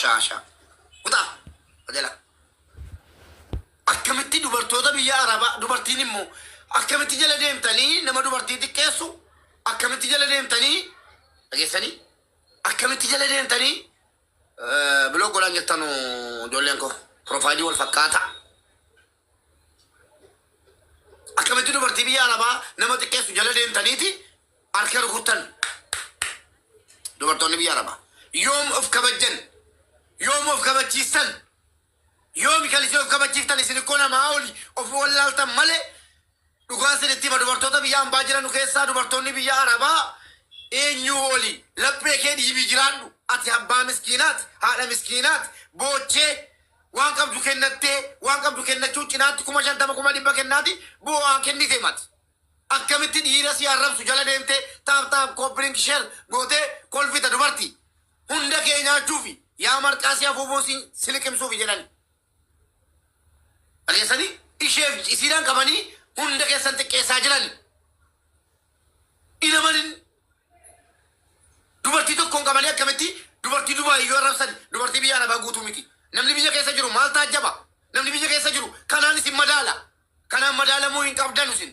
qoshasha uta adela akkamitti dubartoota biyya arabaa dubartiin immoo akkamitti jala deemtanii nama dubartii xiqqeessu akkamitti jala deemtanii dhageessanii akkamitti jala deemtanii biloo godhaan jettanu ijoolleen koo profaayilii wal fakkaata akkamitti dubartii biyya arabaa nama xiqqeessu jala deemtaniiti harka rukuttan dubartoonni biyya arabaa yoom of kabajjan yoom of kabachiistan yoom kalisee of kabachiiftan isin ikkoo namaa oli of wallaaltan malee dhugaan sinitti hima dubartoota biyya hambaa jiran keessaa dubartoonni biyya arabaa eenyu oli laphee kee dhiibii jiraadhu ati abbaa miskiinaati haadha miskiinaati boochee waan qabdu kennattee waan qabdu kennachuu cinaatti 50,000 100,000 kennaati bu'aan kennite mati akkamitti dhiira si arrabsu jala deemtee taap kooppiring share gootee kolfita dubartii hunda kee nyaachuufi yaa marqaa si afuufuu si liqimsuufi jedhani dhageessanii isheef isiidhaan qabanii hunda keessan xiqqeessaa jiran ilamanin dubartii tokkoon qabanii akkamitti dubartii Dubaay yoo arrabsan dubartii biyya alaa guutuu miti namni biyya keessa jiru maal taajjaba namni biyya keessa jiru kanaan isin madaala kanaan madaalamuu hin qabdan isin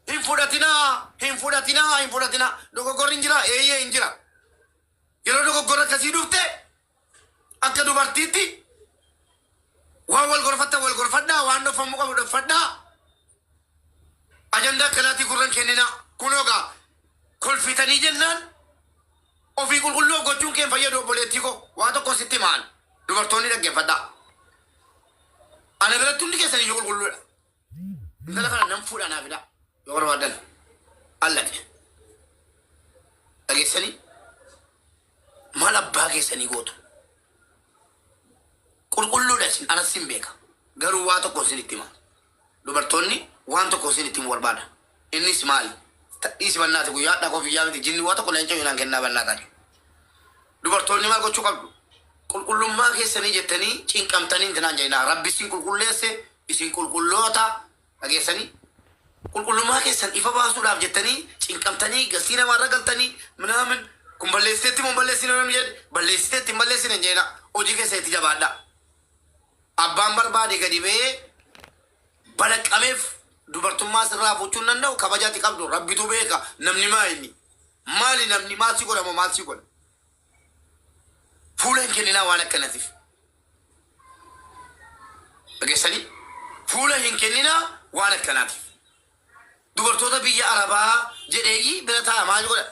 hin fudhatinaa dogoggorri hin jira eeyyee hin jira yeroo dogoggorra akkasii dhufte akka dubartiitti waan wal gorfadhaa waan dhofamuu qabu dhofadhaa ajandaa akkanaatii gurran kennina kunoogaa kolfitanii jennaan ofii qulqulluu gochuun keen fayyadu obboleettii koo waa tokko sitti maan dubartoonni dhaggeeffadhaa ana biratti hundi keessan iyyuu qulqulluudha intala kana nan fuudha naafidha yoo barbaadan allaqe dhageessanii maal abbaa keessanii gootu qulqulluudha isin anas sin beeka garuu waa tokko isin itti himaa dubartoonni waan tokko isin itti himu barbaada innis maali dhiisi bannaati guyyaa dhaqoo biyyaa miti jinni waa tokko leenca yookaan kennaa bannaataani dubartoonni maal gochuu qabdu qulqullummaa keessanii jettanii cinqamtanii intinaan jennaa rabbi isin qulqulleesse isin qulqulloota dhageessanii qulqullummaa keessan ifa baasuudhaaf jettanii cinqamtanii gastii namaarra galtanii minaamin kun balleessiteetti moo balleessine namni jedhe balleessiteetti hin balleessine jeena hojii keessatti jabaadha abbaan barbaade gadi ba'ee balaqqameef dubartummaa sirraa fuuchuun danda'u kabajaatti qabdu rabbitu beeka namni maali namni maal si godha moo maal si godha fuula hin kenninaa waan akkanatiif dhageessanii fuula hin kenninaa waan akkanaatiif dubartoota biyya arabaa jedheeyyii bira ta'a maal godha.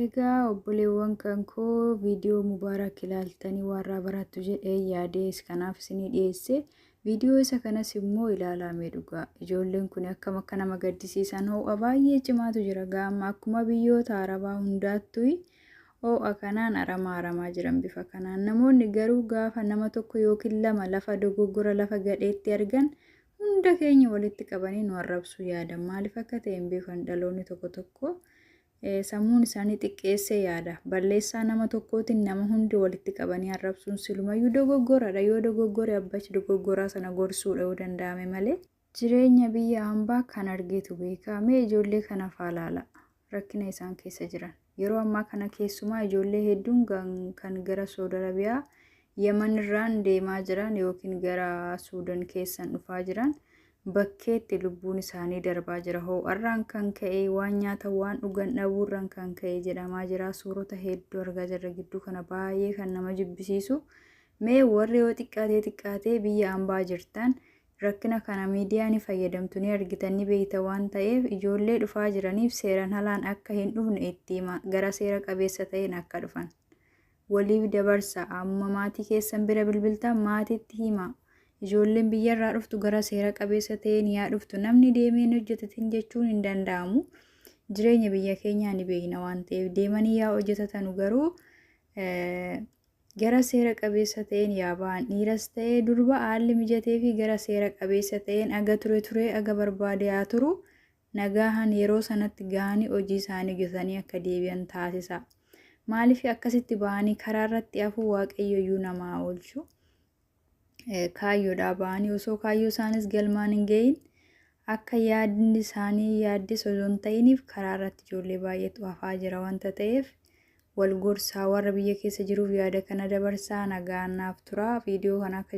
Egaa obboleewwan kan koo viidiyoo mubaarak ilaaltanii warra barattu jedhee yaadees kanaaf isinii dhiyeesse. Viidiyoo isa kanas immoo ilaalamee dhugaa ijoolleen kun akkam akka nama gaddisiisan ho'a baay'ee cimaatu jira gaama akkuma biyyoota arabaa hundaattu ho'a kanaan aramaa jiran bifa kanaan namoonni garuu gaafa nama tokko yookiin lama lafa dogoggora lafa gadheetti argan hunda keenya walitti qabanii nu arrabsu yaadan maaliif akka ta'e hin beekan dhaloonni tokko sammuun isaanii xiqqeessee yaada balleessaa nama tokkootiin nama hundi walitti qabanii arrabsuun silumayyuu dogoggoradha yoo dogoggore abbachi dogoggoraa sana gorsuudha yoo danda'ame malee jireenya biyya hambaa kan argeetu beekame ijoollee kana faalaala rakkina isaan keessa jiran yeroo ammaa kana keessumaa ijoollee hedduun kan gara Saudi Arabiyaa Yemen irraan deemaa jiran yookiin gara Suudaan keessan dhufaa jiran bakkeetti lubbuun isaanii darbaa jira ho'arraan kan ka'e waan nyaata waan dhugan dhabuurraan kan ka'e jedhamaa jira suurota hedduu argaa jirra gidduu kana baay'ee kan nama jibbisiisu mee warri yoo xiqqaatee biyya hambaa jirtan rakkina kana miidiyaan fayyadamtu ni argitanii beeyta waan ta'eef ijoollee dhufaa jiraniif seeraan halaan akka hin dhufne itti hima gara seera qabeessa ta'een akka dhufan waliif dabarsa amma maatii keessan bira bilbiltaan maatiitti hima ijoolleen biyyarraa dhuftu gara seera qabeessa ta'een yaa dhuftu namni deemeen hojjetatin jechuun hin danda'amu jireenya biyya keenyaa ni beekna waan ta'eef deemanii yaa hojjetatan garuu gara seera qabeessa ta'een yaa ba'an dhiiras ta'ee durba haalli mijatee fi gara seera qabeessa ta'een aga ture aga barbaade haa turu nagahan yeroo sanatti gahanii hojii isaanii hojjetanii akka deebi'an taasisa maaliif akkasitti ba'anii karaa irratti hafuu waaqayyoyyuu namaa oolchu kaayyoodhaa ba'anii osoo kaayyoo isaanis galmaan hin gahin akka yaadni isaanii yaaddis osoo hin ta'iniif karaa irratti ijoollee baay'eetu hafaa jira wanta ta'eef wal gorsaa warra biyya keessa jiruuf yaada kana dabarsaa nagaan naaf tura. Viidiyoo kana akka